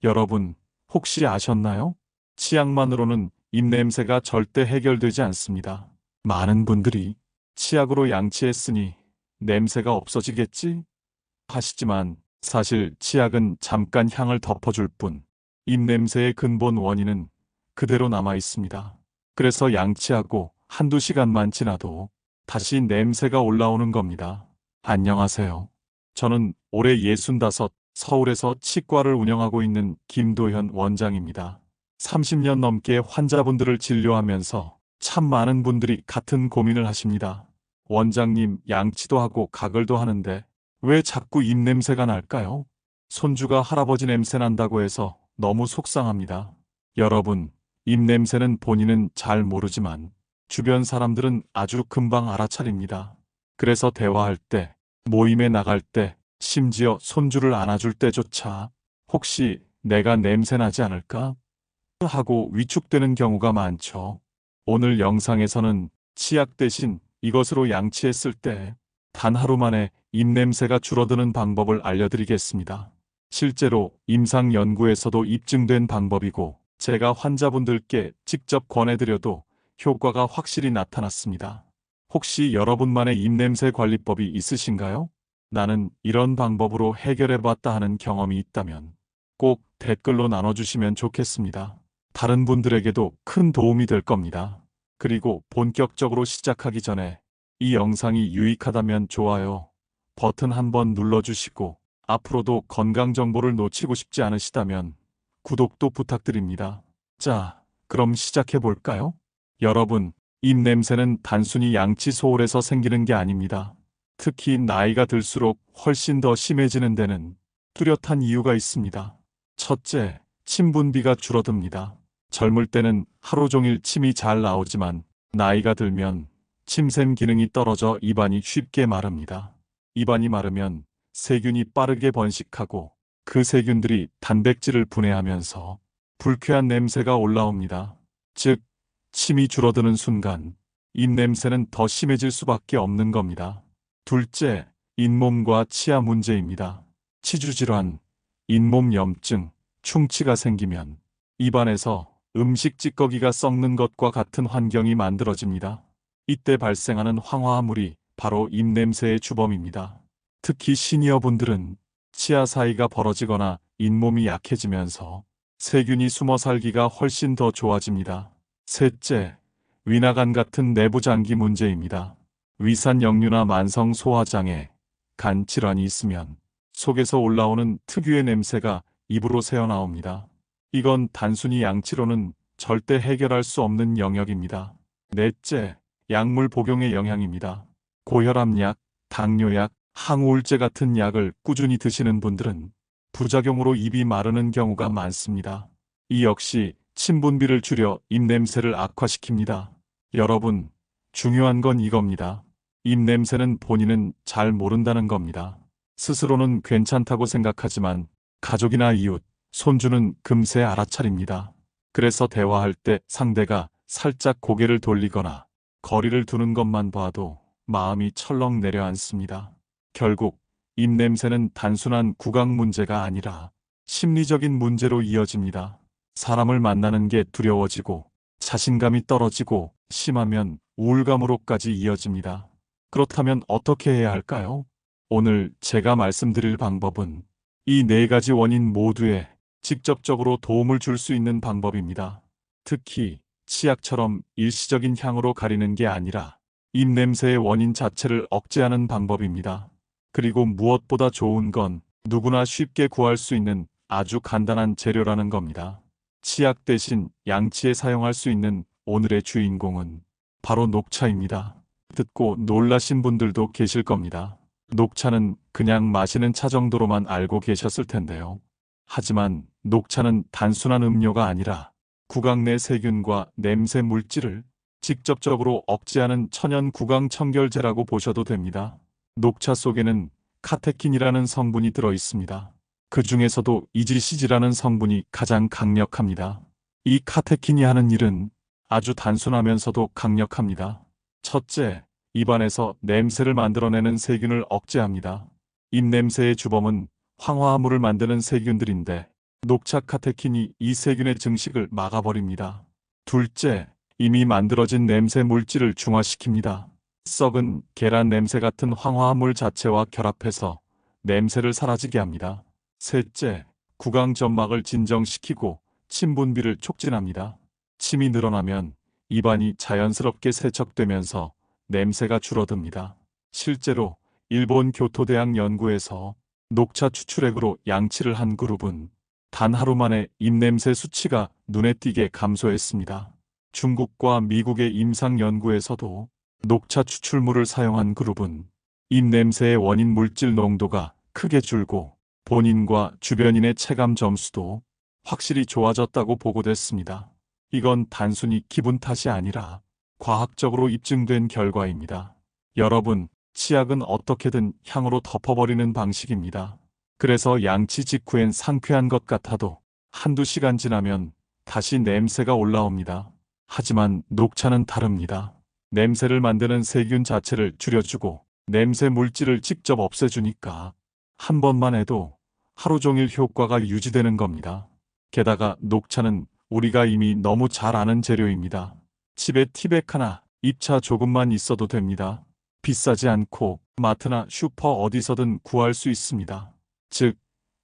여러분, 혹시 아셨나요? 치약만으로는 입냄새가 절대 해결되지 않습니다. 많은 분들이 치약으로 양치했으니 냄새가 없어지겠지? 하시지만 사실 치약은 잠깐 향을 덮어줄 뿐 입냄새의 근본 원인은 그대로 남아 있습니다. 그래서 양치하고 한두 시간만 지나도 다시 냄새가 올라오는 겁니다. 안녕하세요. 저는 올해 65 서울에서 치과를 운영하고 있는 김도현 원장입니다. 30년 넘게 환자분들을 진료하면서 참 많은 분들이 같은 고민을 하십니다. 원장님, 양치도 하고 가글도 하는데 왜 자꾸 입냄새가 날까요? 손주가 할아버지 냄새 난다고 해서 너무 속상합니다. 여러분, 입냄새는 본인은 잘 모르지만 주변 사람들은 아주 금방 알아차립니다. 그래서 대화할 때, 모임에 나갈 때, 심지어 손주를 안아줄 때조차 혹시 내가 냄새 나지 않을까? 하고 위축되는 경우가 많죠. 오늘 영상에서는 치약 대신 이것으로 양치했을 때 단 하루 만에 입냄새가 줄어드는 방법을 알려드리겠습니다. 실제로 임상 연구에서도 입증된 방법이고 제가 환자분들께 직접 권해드려도 효과가 확실히 나타났습니다. 혹시 여러분만의 입냄새 관리법이 있으신가요? 나는 이런 방법으로 해결해봤다 하는 경험이 있다면 꼭 댓글로 나눠주시면 좋겠습니다. 다른 분들에게도 큰 도움이 될 겁니다. 그리고 본격적으로 시작하기 전에 이 영상이 유익하다면 좋아요 버튼 한번 눌러주시고 앞으로도 건강 정보를 놓치고 싶지 않으시다면 구독도 부탁드립니다. 자, 그럼 시작해 볼까요? 여러분, 입냄새는 단순히 양치 소홀에서 생기는 게 아닙니다. 특히 나이가 들수록 훨씬 더 심해지는 데는 뚜렷한 이유가 있습니다. 첫째, 침 분비가 줄어듭니다. 젊을 때는 하루 종일 침이 잘 나오지만 나이가 들면 침샘 기능이 떨어져 입안이 쉽게 마릅니다. 입안이 마르면 세균이 빠르게 번식하고 그 세균들이 단백질을 분해하면서 불쾌한 냄새가 올라옵니다. 즉, 침이 줄어드는 순간 입냄새는 더 심해질 수밖에 없는 겁니다. 둘째, 잇몸과 치아 문제입니다. 치주질환, 잇몸 염증, 충치가 생기면 입안에서 음식 찌꺼기가 썩는 것과 같은 환경이 만들어집니다. 이때 발생하는 황화물이 바로 입냄새의 주범입니다. 특히 시니어분들은 치아 사이가 벌어지거나 잇몸이 약해지면서 세균이 숨어 살기가 훨씬 더 좋아집니다. 셋째, 위나간 같은 내부장기 문제입니다. 위산 역류나 만성 소화장애, 간 질환이 있으면 속에서 올라오는 특유의 냄새가 입으로 새어나옵니다. 이건 단순히 양치로는 절대 해결할 수 없는 영역입니다. 넷째, 약물 복용의 영향입니다. 고혈압약, 당뇨약, 항우울제 같은 약을 꾸준히 드시는 분들은 부작용으로 입이 마르는 경우가 많습니다. 이 역시 침 분비를 줄여 입냄새를 악화시킵니다. 여러분, 중요한 건 이겁니다. 입냄새는 본인은 잘 모른다는 겁니다. 스스로는 괜찮다고 생각하지만 가족이나 이웃, 손주는 금세 알아차립니다. 그래서 대화할 때 상대가 살짝 고개를 돌리거나 거리를 두는 것만 봐도 마음이 철렁 내려앉습니다. 결국 입냄새는 단순한 구강 문제가 아니라 심리적인 문제로 이어집니다. 사람을 만나는 게 두려워지고 자신감이 떨어지고 심하면 우울감으로까지 이어집니다. 그렇다면 어떻게 해야 할까요? 오늘 제가 말씀드릴 방법은 이 네 가지 원인 모두에 직접적으로 도움을 줄 수 있는 방법입니다. 특히 치약처럼 일시적인 향으로 가리는 게 아니라 입냄새의 원인 자체를 억제하는 방법입니다. 그리고 무엇보다 좋은 건 누구나 쉽게 구할 수 있는 아주 간단한 재료라는 겁니다. 치약 대신 양치에 사용할 수 있는 오늘의 주인공은 바로 녹차입니다. 듣고 놀라신 분들도 계실 겁니다. 녹차는 그냥 마시는 차 정도로만 알고 계셨을 텐데요. 하지만 녹차는 단순한 음료가 아니라 구강 내 세균과 냄새 물질을 직접적으로 억제하는 천연 구강 청결제라고 보셔도 됩니다. 녹차 속에는 카테킨이라는 성분이 들어 있습니다. 그 중에서도 이지시지라는 성분이 가장 강력합니다. 이 카테킨이 하는 일은 아주 단순하면서도 강력합니다. 첫째, 입안에서 냄새를 만들어내는 세균을 억제합니다. 입냄새의 주범은 황화물을 만드는 세균들인데 녹차 카테킨이 이 세균의 증식을 막아버립니다. 둘째, 이미 만들어진 냄새 물질을 중화시킵니다. 썩은 계란 냄새 같은 황화합물 자체와 결합해서 냄새를 사라지게 합니다. 셋째, 구강 점막을 진정시키고 침 분비를 촉진합니다. 침이 늘어나면 입안이 자연스럽게 세척되면서 냄새가 줄어듭니다. 실제로 일본 교토대학 연구에서 녹차 추출액으로 양치를 한 그룹은 단 하루 만에 입냄새 수치가 눈에 띄게 감소했습니다. 중국과 미국의 임상 연구에서도 녹차 추출물을 사용한 그룹은 입냄새의 원인 물질 농도가 크게 줄고 본인과 주변인의 체감 점수도 확실히 좋아졌다고 보고됐습니다. 이건 단순히 기분 탓이 아니라 과학적으로 입증된 결과입니다. 여러분, 치약은 어떻게든 향으로 덮어버리는 방식입니다. 그래서 양치 직후엔 상쾌한 것 같아도 한두 시간 지나면 다시 냄새가 올라옵니다. 하지만 녹차는 다릅니다. 냄새를 만드는 세균 자체를 줄여주고 냄새 물질을 직접 없애주니까 한 번만 해도 하루 종일 효과가 유지되는 겁니다. 게다가 녹차는 우리가 이미 너무 잘 아는 재료입니다. 집에 티백 하나, 잎차 조금만 있어도 됩니다. 비싸지 않고 마트나 슈퍼 어디서든 구할 수 있습니다. 즉,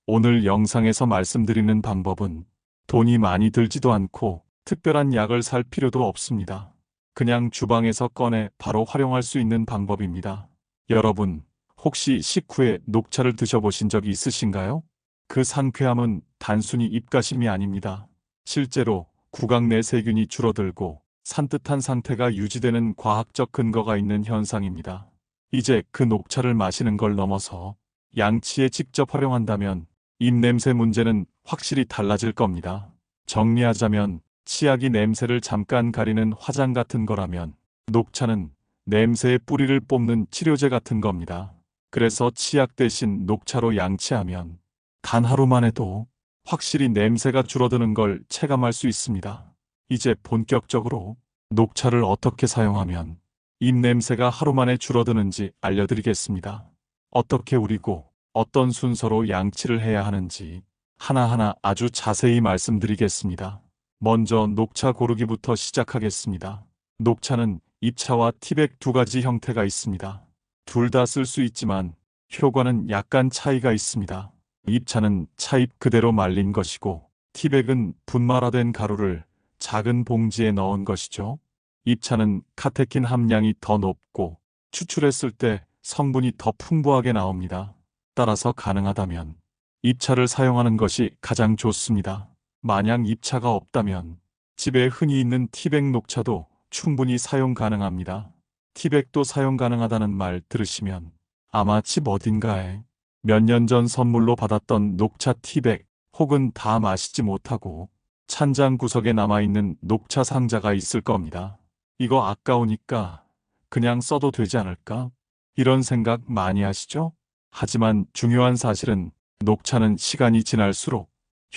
오늘 영상에서 말씀드리는 방법은 돈이 많이 들지도 않고 특별한 약을 살 필요도 없습니다. 그냥 주방에서 꺼내 바로 활용할 수 있는 방법입니다. 여러분, 혹시 식후에 녹차를 드셔보신 적이 있으신가요? 그 상쾌함은 단순히 입가심이 아닙니다. 실제로 구강 내 세균이 줄어들고 산뜻한 상태가 유지되는 과학적 근거가 있는 현상입니다. 이제 그 녹차를 마시는 걸 넘어서 양치에 직접 활용한다면 입냄새 문제는 확실히 달라질 겁니다. 정리하자면 치약이 냄새를 잠깐 가리는 화장 같은 거라면 녹차는 냄새의 뿌리를 뽑는 치료제 같은 겁니다. 그래서 치약 대신 녹차로 양치하면 단 하루만 해도 확실히 냄새가 줄어드는 걸 체감할 수 있습니다. 이제 본격적으로 녹차를 어떻게 사용하면 입냄새가 하루 만에 줄어드는지 알려드리겠습니다. 어떻게 우리고 어떤 순서로 양치를 해야 하는지 하나하나 아주 자세히 말씀드리겠습니다. 먼저 녹차 고르기부터 시작하겠습니다. 녹차는 잎차와 티백 두 가지 형태가 있습니다. 둘 다 쓸 수 있지만 효과는 약간 차이가 있습니다. 잎차는 차잎 그대로 말린 것이고 티백은 분말화된 가루를 작은 봉지에 넣은 것이죠. 잎차는 카테킨 함량이 더 높고 추출했을 때 성분이 더 풍부하게 나옵니다. 따라서 가능하다면 잎차를 사용하는 것이 가장 좋습니다. 만약 잎차가 없다면 집에 흔히 있는 티백 녹차도 충분히 사용 가능합니다. 티백도 사용 가능하다는 말 들으시면 아마 집 어딘가에 몇 년 전 선물로 받았던 녹차 티백 혹은 다 마시지 못하고 찬장 구석에 남아있는 녹차 상자가 있을 겁니다. 이거 아까우니까 그냥 써도 되지 않을까? 이런 생각 많이 하시죠? 하지만 중요한 사실은 녹차는 시간이 지날수록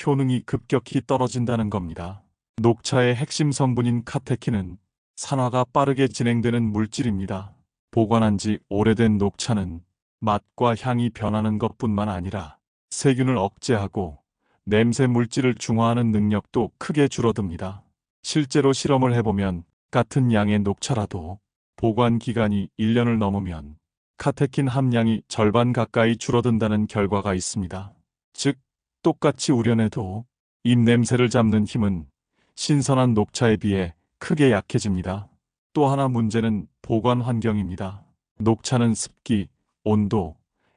효능이 급격히 떨어진다는 겁니다. 녹차의 핵심 성분인 카테킨은 산화가 빠르게 진행되는 물질입니다. 보관한 지 오래된 녹차는 맛과 향이 변하는 것뿐만 아니라 세균을 억제하고 냄새 물질을 중화하는 능력도 크게 줄어듭니다. 실제로 실험을 해보면 같은 양의 녹차라도 보관 기간이 1년을 넘으면 카테킨 함량이 절반 가까이 줄어든다는 결과가 있습니다. 즉, 똑같이 우려내도 입냄새를 잡는 힘은 신선한 녹차에 비해 크게 약해집니다. 또 하나 문제는 보관 환경입니다. 녹차는 습기, 온도,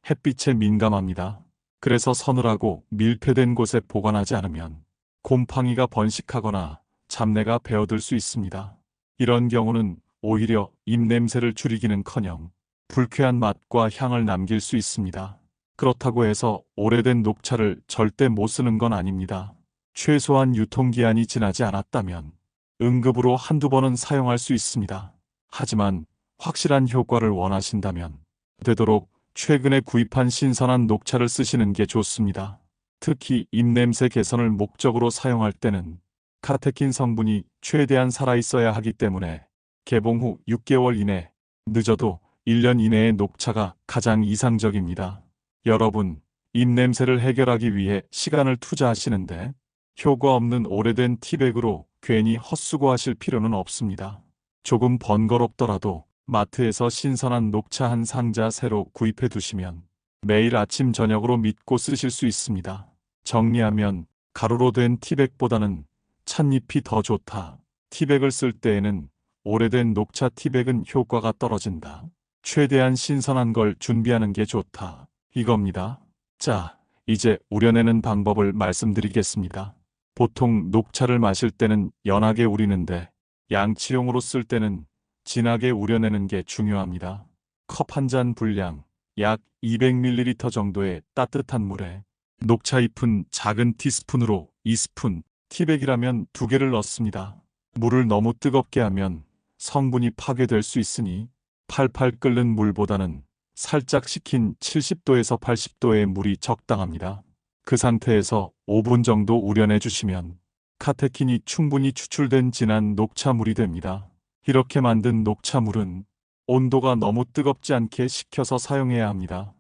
햇빛에 민감합니다. 그래서 서늘하고 밀폐된 곳에 보관하지 않으면 곰팡이가 번식하거나 잡내가 배어들 수 있습니다. 이런 경우는 오히려 입냄새를 줄이기는커녕 불쾌한 맛과 향을 남길 수 있습니다. 그렇다고 해서 오래된 녹차를 절대 못 쓰는 건 아닙니다. 최소한 유통기한이 지나지 않았다면 응급으로 한두 번은 사용할 수 있습니다. 하지만 확실한 효과를 원하신다면 되도록 최근에 구입한 신선한 녹차를 쓰시는 게 좋습니다. 특히 입냄새 개선을 목적으로 사용할 때는 카테킨 성분이 최대한 살아있어야 하기 때문에 개봉 후 6개월 이내, 늦어도 1년 이내의 녹차가 가장 이상적입니다. 여러분, 입냄새를 해결하기 위해 시간을 투자하시는데 효과 없는 오래된 티백으로 괜히 헛수고하실 필요는 없습니다. 조금 번거롭더라도 마트에서 신선한 녹차 한 상자 새로 구입해 두시면 매일 아침 저녁으로 믿고 쓰실 수 있습니다. 정리하면 가루로 된 티백보다는 찻잎이 더 좋다. 티백을 쓸 때에는 오래된 녹차 티백은 효과가 떨어진다. 최대한 신선한 걸 준비하는 게 좋다. 이겁니다. 자, 이제 우려내는 방법을 말씀드리겠습니다. 보통 녹차를 마실 때는 연하게 우리는데 양치용으로 쓸 때는 진하게 우려내는 게 중요합니다. 컵 한 잔 분량 약 200ml 정도의 따뜻한 물에 녹차 잎은 작은 티스푼으로 2스푼, 티백이라면 2개를 넣습니다. 물을 너무 뜨겁게 하면 성분이 파괴될 수 있으니 팔팔 끓는 물보다는 살짝 식힌 70도에서 80도의 물이 적당합니다. 그 상태에서 5분 정도 우려내 주시면 카테킨이 충분히 추출된 진한 녹차물이 됩니다. 이렇게 만든 녹차물은 온도가 너무 뜨겁지 않게 식혀서 사용해야 합니다.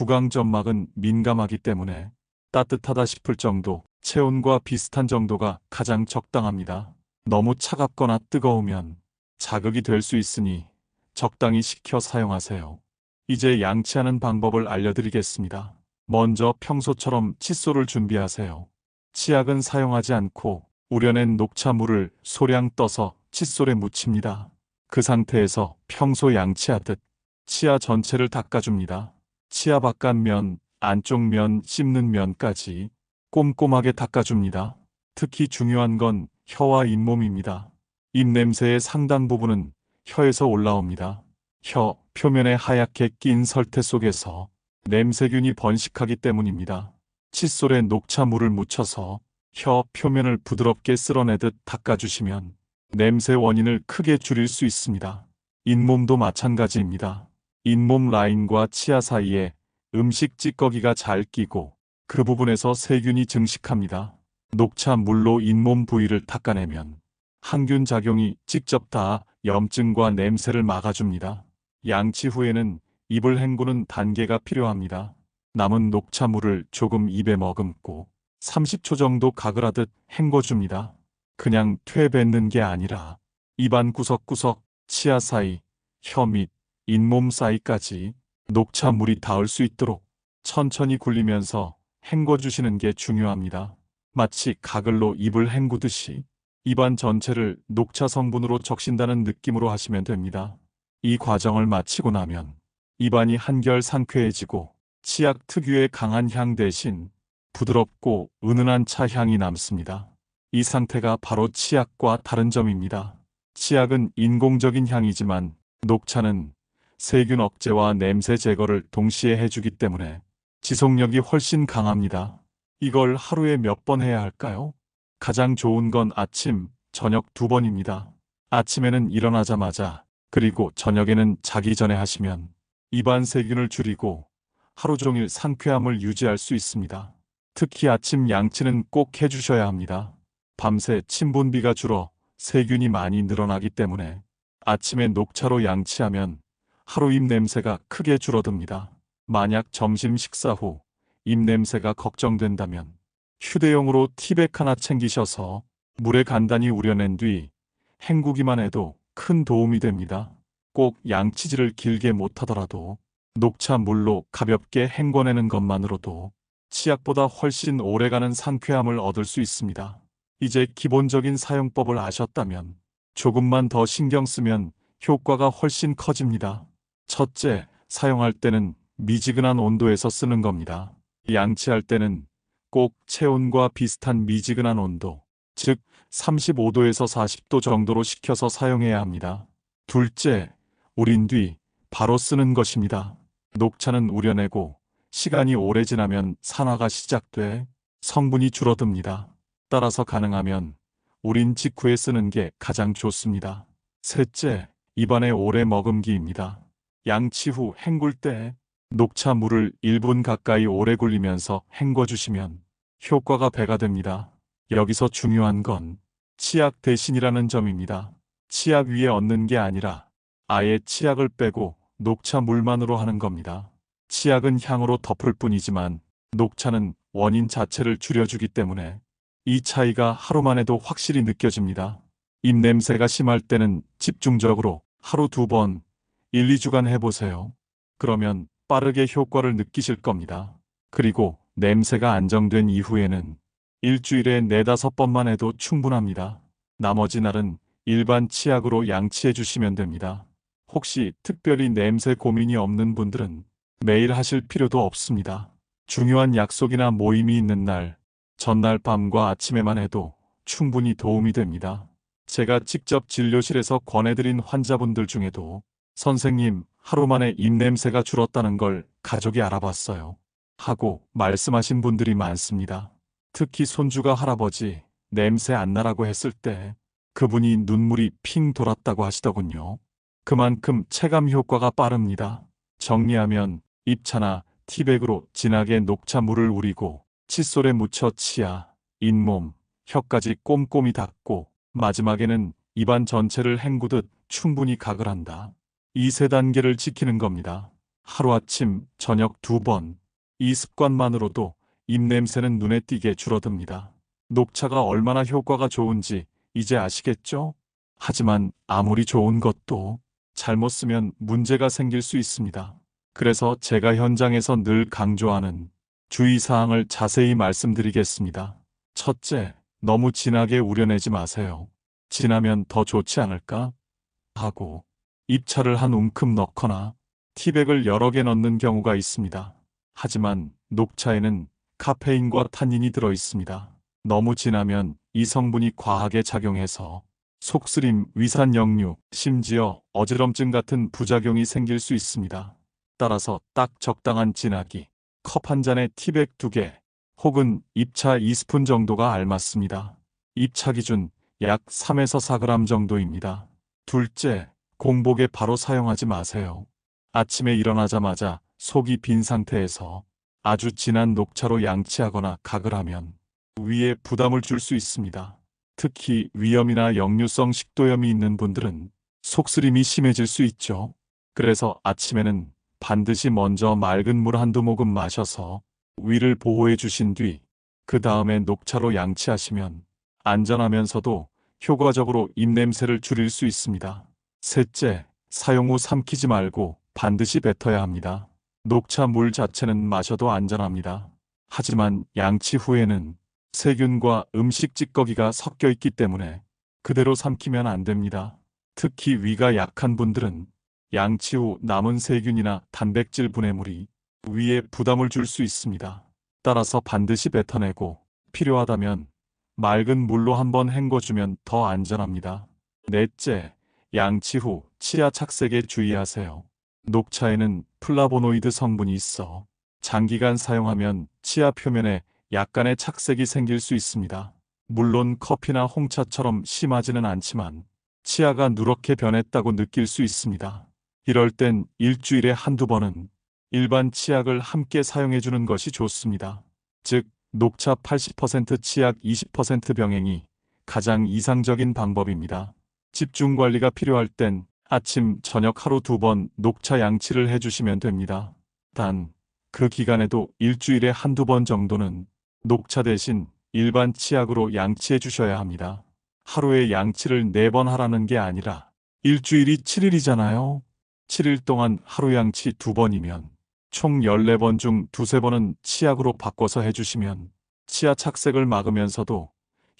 구강점막은 민감하기 때문에 따뜻하다 싶을 정도, 체온과 비슷한 정도가 가장 적당합니다. 너무 차갑거나 뜨거우면 자극이 될 수 있으니 적당히 식혀 사용하세요. 이제 양치하는 방법을 알려드리겠습니다. 먼저 평소처럼 칫솔을 준비하세요. 치약은 사용하지 않고 우려낸 녹차물을 소량 떠서 칫솔에 묻힙니다. 그 상태에서 평소 양치하듯 치아 전체를 닦아줍니다. 치아 바깥면, 안쪽 면, 씹는 면까지 꼼꼼하게 닦아줍니다. 특히 중요한 건 혀와 잇몸입니다. 입냄새의 상당 부분은 혀에서 올라옵니다. 혀 표면에 하얗게 낀 설태 속에서 냄새균이 번식하기 때문입니다. 칫솔에 녹차물을 묻혀서 혀 표면을 부드럽게 쓸어내듯 닦아주시면 냄새 원인을 크게 줄일 수 있습니다. 잇몸도 마찬가지입니다. 잇몸 라인과 치아 사이에 음식 찌꺼기가 잘 끼고 그 부분에서 세균이 증식합니다. 녹차물로 잇몸 부위를 닦아내면 항균 작용이 직접 다 염증과 냄새를 막아줍니다. 양치 후에는 입을 헹구는 단계가 필요합니다. 남은 녹차물을 조금 입에 머금고 30초 정도 가글하듯 헹궈줍니다. 그냥 퇴뱉는 게 아니라 입안 구석구석, 치아 사이, 혀 및 잇몸 사이까지 녹차물이 닿을 수 있도록 천천히 굴리면서 헹궈주시는 게 중요합니다. 마치 가글로 입을 헹구듯이 입안 전체를 녹차 성분으로 적신다는 느낌으로 하시면 됩니다. 이 과정을 마치고 나면 입안이 한결 상쾌해지고 치약 특유의 강한 향 대신 부드럽고 은은한 차 향이 남습니다. 이 상태가 바로 치약과 다른 점입니다. 치약은 인공적인 향이지만 녹차는 세균 억제와 냄새 제거를 동시에 해주기 때문에 지속력이 훨씬 강합니다. 이걸 하루에 몇 번 해야 할까요? 가장 좋은 건 아침, 저녁 2번입니다. 아침에는 일어나자마자 그리고 저녁에는 자기 전에 하시면 입안 세균을 줄이고 하루 종일 상쾌함을 유지할 수 있습니다. 특히 아침 양치는 꼭 해주셔야 합니다. 밤새 침분비가 줄어 세균이 많이 늘어나기 때문에 아침에 녹차로 양치하면 하루 입냄새가 크게 줄어듭니다. 만약 점심 식사 후 입냄새가 걱정된다면 휴대용으로 티백 하나 챙기셔서 물에 간단히 우려낸 뒤 헹구기만 해도 큰 도움이 됩니다. 꼭 양치질을 길게 못하더라도 녹차 물로 가볍게 헹궈내는 것만으로도 치약보다 훨씬 오래가는 상쾌함을 얻을 수 있습니다. 이제 기본적인 사용법을 아셨다면 조금만 더 신경 쓰면 효과가 훨씬 커집니다. 첫째, 사용할 때는 미지근한 온도에서 쓰는 겁니다. 양치할 때는 꼭 체온과 비슷한 미지근한 온도, 즉 35도에서 40도 정도로 식혀서 사용해야 합니다. 둘째, 우린 뒤 바로 쓰는 것입니다. 녹차는 우려내고 시간이 오래 지나면 산화가 시작돼 성분이 줄어듭니다. 따라서 가능하면 우린 직후에 쓰는 게 가장 좋습니다. 셋째, 입안에 오래 머금기입니다. 양치 후 헹굴 때 녹차 물을 1분 가까이 오래 굴리면서 헹궈주시면 효과가 배가 됩니다. 여기서 중요한 건 치약 대신이라는 점입니다. 치약 위에 얹는 게 아니라 아예 치약을 빼고 녹차 물만으로 하는 겁니다. 치약은 향으로 덮을 뿐이지만 녹차는 원인 자체를 줄여주기 때문에 이 차이가 하루만 해도 확실히 느껴집니다. 입냄새가 심할 때는 집중적으로 하루 2번, 1, 2주간 해보세요. 그러면 빠르게 효과를 느끼실 겁니다. 그리고 냄새가 안정된 이후에는 일주일에 4~5번만 해도 충분합니다. 나머지 날은 일반 치약으로 양치해 주시면 됩니다. 혹시 특별히 냄새 고민이 없는 분들은 매일 하실 필요도 없습니다. 중요한 약속이나 모임이 있는 날, 전날 밤과 아침에만 해도 충분히 도움이 됩니다. 제가 직접 진료실에서 권해드린 환자분들 중에도 선생님, 하루 만에 입냄새가 줄었다는 걸 가족이 알아봤어요. 하고 말씀하신 분들이 많습니다. 특히 손주가 할아버지, 냄새 안 나라고 했을 때 그분이 눈물이 핑 돌았다고 하시더군요. 그만큼 체감 효과가 빠릅니다. 정리하면 입차나 티백으로 진하게 녹차물을 우리고 칫솔에 묻혀 치아, 잇몸, 혀까지 꼼꼼히 닦고 마지막에는 입안 전체를 헹구듯 충분히 각을 한다. 이 3단계를 지키는 겁니다. 하루아침, 저녁 2번. 이 습관만으로도 입냄새는 눈에 띄게 줄어듭니다. 녹차가 얼마나 효과가 좋은지 이제 아시겠죠? 하지만 아무리 좋은 것도 잘못 쓰면 문제가 생길 수 있습니다. 그래서 제가 현장에서 늘 강조하는 주의사항을 자세히 말씀드리겠습니다. 첫째, 너무 진하게 우려내지 마세요. 진하면 더 좋지 않을까? 하고 입차를 한 움큼 넣거나 티백을 여러 개 넣는 경우가 있습니다. 하지만 녹차에는 카페인과 탄닌이 들어 있습니다. 너무 진하면 이 성분이 과하게 작용해서 속쓰림, 위산 역류, 심지어 어지럼증 같은 부작용이 생길 수 있습니다. 따라서 딱 적당한 진하기, 컵 한 잔에 티백 2개, 혹은 입차 2스푼 정도가 알맞습니다. 입차 기준 약 3에서 4g 정도입니다. 둘째, 공복에 바로 사용하지 마세요. 아침에 일어나자마자 속이 빈 상태에서 아주 진한 녹차로 양치하거나 각을 하면 위에 부담을 줄 수 있습니다. 특히 위염이나 역류성 식도염이 있는 분들은 속쓰림이 심해질 수 있죠. 그래서 아침에는 반드시 먼저 맑은 물 한두 모금 마셔서 위를 보호해 주신 뒤 그 다음에 녹차로 양치하시면 안전하면서도 효과적으로 입냄새를 줄일 수 있습니다. 셋째, 사용 후 삼키지 말고 반드시 뱉어야 합니다. 녹차 물 자체는 마셔도 안전합니다. 하지만 양치 후에는 세균과 음식 찌꺼기가 섞여 있기 때문에 그대로 삼키면 안 됩니다. 특히 위가 약한 분들은 양치 후 남은 세균이나 단백질 분해물이 위에 부담을 줄 수 있습니다. 따라서 반드시 뱉어내고 필요하다면 맑은 물로 한번 헹궈주면 더 안전합니다. 넷째, 양치 후 치아 착색에 주의하세요. 녹차에는 플라보노이드 성분이 있어 장기간 사용하면 치아 표면에 약간의 착색이 생길 수 있습니다. 물론 커피나 홍차처럼 심하지는 않지만 치아가 누렇게 변했다고 느낄 수 있습니다. 이럴 땐 일주일에 한두 번은 일반 치약을 함께 사용해주는 것이 좋습니다. 즉, 녹차 80% 치약 20% 병행이 가장 이상적인 방법입니다. 집중 관리가 필요할 땐 아침, 저녁 하루 2번 녹차 양치를 해주시면 됩니다. 단, 그 기간에도 일주일에 한두 번 정도는 녹차 대신 일반 치약으로 양치해 주셔야 합니다. 하루에 양치를 4번 하라는 게 아니라 일주일이 7일이잖아요. 7일 동안 하루 양치 2번이면 총 14번 중 2~3번은 치약으로 바꿔서 해주시면 치아 착색을 막으면서도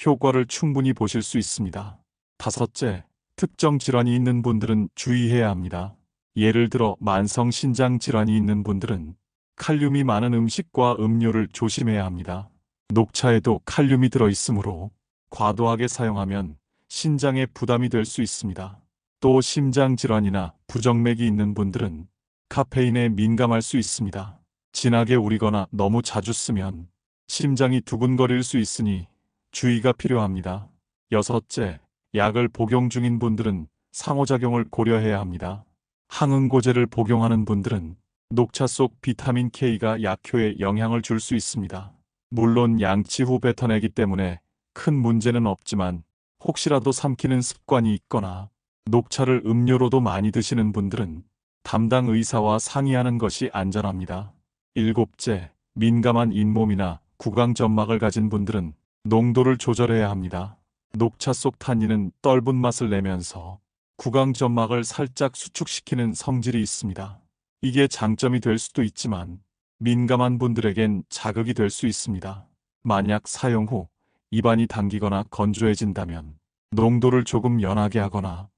효과를 충분히 보실 수 있습니다. 다섯째, 특정 질환이 있는 분들은 주의해야 합니다. 예를 들어 만성 신장 질환이 있는 분들은 칼륨이 많은 음식과 음료를 조심해야 합니다. 녹차에도 칼륨이 들어있으므로 과도하게 사용하면 신장에 부담이 될 수 있습니다. 또 심장 질환이나 부정맥이 있는 분들은 카페인에 민감할 수 있습니다. 진하게 우리거나 너무 자주 쓰면 심장이 두근거릴 수 있으니 주의가 필요합니다. 여섯째, 약을 복용 중인 분들은 상호작용을 고려해야 합니다. 항응고제를 복용하는 분들은 녹차 속 비타민 K가 약효에 영향을 줄 수 있습니다. 물론 양치 후 뱉어내기 때문에 큰 문제는 없지만 혹시라도 삼키는 습관이 있거나 녹차를 음료로도 많이 드시는 분들은 담당 의사와 상의하는 것이 안전합니다. 일곱째, 민감한 잇몸이나 구강점막을 가진 분들은 농도를 조절해야 합니다. 녹차 속 탄닌은 떫은 맛을 내면서 구강점막을 살짝 수축시키는 성질이 있습니다. 이게 장점이 될 수도 있지만 민감한 분들에겐 자극이 될 수 있습니다. 만약 사용 후 입안이 당기거나 건조해진다면 농도를 조금 연하게 하거나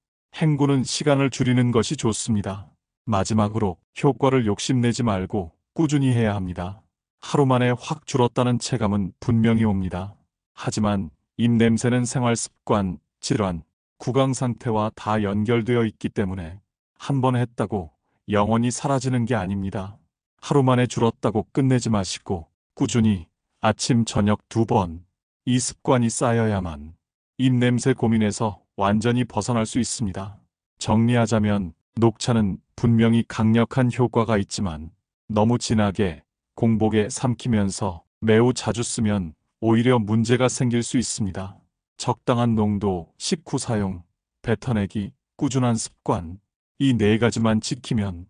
헹구는 시간을 줄이는 것이 좋습니다. 마지막으로 효과를 욕심내지 말고 꾸준히 해야 합니다. 하루 만에 확 줄었다는 체감은 분명히 옵니다. 하지만 입냄새는 생활 습관, 질환, 구강 상태와 다 연결되어 있기 때문에 한 번 했다고 영원히 사라지는 게 아닙니다. 하루 만에 줄었다고 끝내지 마시고 꾸준히 아침, 저녁 2번 이 습관이 쌓여야만 입냄새 고민에서 완전히 벗어날 수 있습니다. 정리하자면 녹차는 분명히 강력한 효과가 있지만 너무 진하게 공복에 삼키면서 매우 자주 쓰면 오히려 문제가 생길 수 있습니다. 적당한 농도, 식후 사용, 뱉어내기, 꾸준한 습관 이 네 가지만 지키면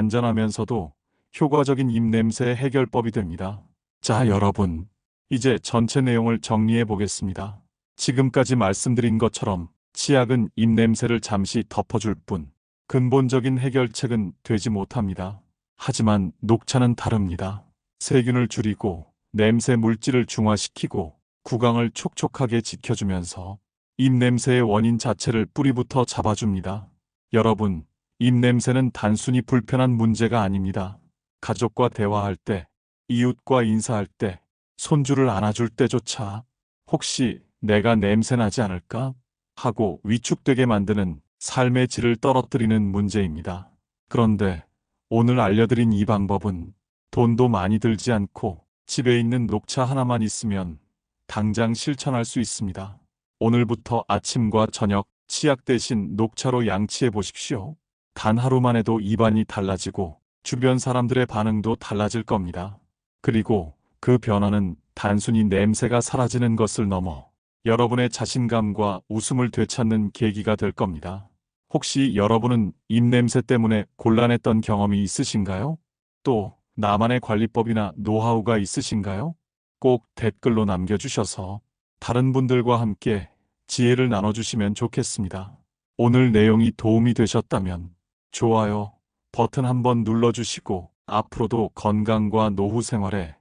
안전하면서도 효과적인 입냄새 해결법이 됩니다. 자, 여러분, 이제 전체 내용을 정리해 보겠습니다. 지금까지 말씀드린 것처럼 치약은 입냄새를 잠시 덮어줄 뿐 근본적인 해결책은 되지 못합니다. 하지만 녹차는 다릅니다. 세균을 줄이고 냄새 물질을 중화시키고 구강을 촉촉하게 지켜주면서 입냄새의 원인 자체를 뿌리부터 잡아줍니다. 여러분, 입냄새는 단순히 불편한 문제가 아닙니다. 가족과 대화할 때, 이웃과 인사할 때, 손주를 안아줄 때조차 혹시 내가 냄새나지 않을까? 하고 위축되게 만드는 삶의 질을 떨어뜨리는 문제입니다. 그런데 오늘 알려드린 이 방법은 돈도 많이 들지 않고 집에 있는 녹차 하나만 있으면 당장 실천할 수 있습니다. 오늘부터 아침과 저녁 치약 대신 녹차로 양치해 보십시오. 단 하루만 해도 입안이 달라지고 주변 사람들의 반응도 달라질 겁니다. 그리고 그 변화는 단순히 냄새가 사라지는 것을 넘어 여러분의 자신감과 웃음을 되찾는 계기가 될 겁니다. 혹시 여러분은 입냄새 때문에 곤란했던 경험이 있으신가요? 또 나만의 관리법이나 노하우가 있으신가요? 꼭 댓글로 남겨주셔서 다른 분들과 함께 지혜를 나눠주시면 좋겠습니다. 오늘 내용이 도움이 되셨다면 좋아요 버튼 한번 눌러주시고 앞으로도 건강과 노후 생활에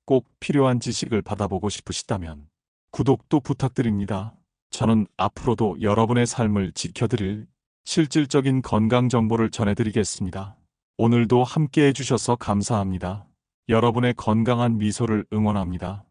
꼭 필요한 지식을 받아보고 싶으시다면 구독도 부탁드립니다. 저는 앞으로도 여러분의 삶을 지켜드릴 실질적인 건강 정보를 전해드리겠습니다. 오늘도 함께 해주셔서 감사합니다. 여러분의 건강한 미소를 응원합니다.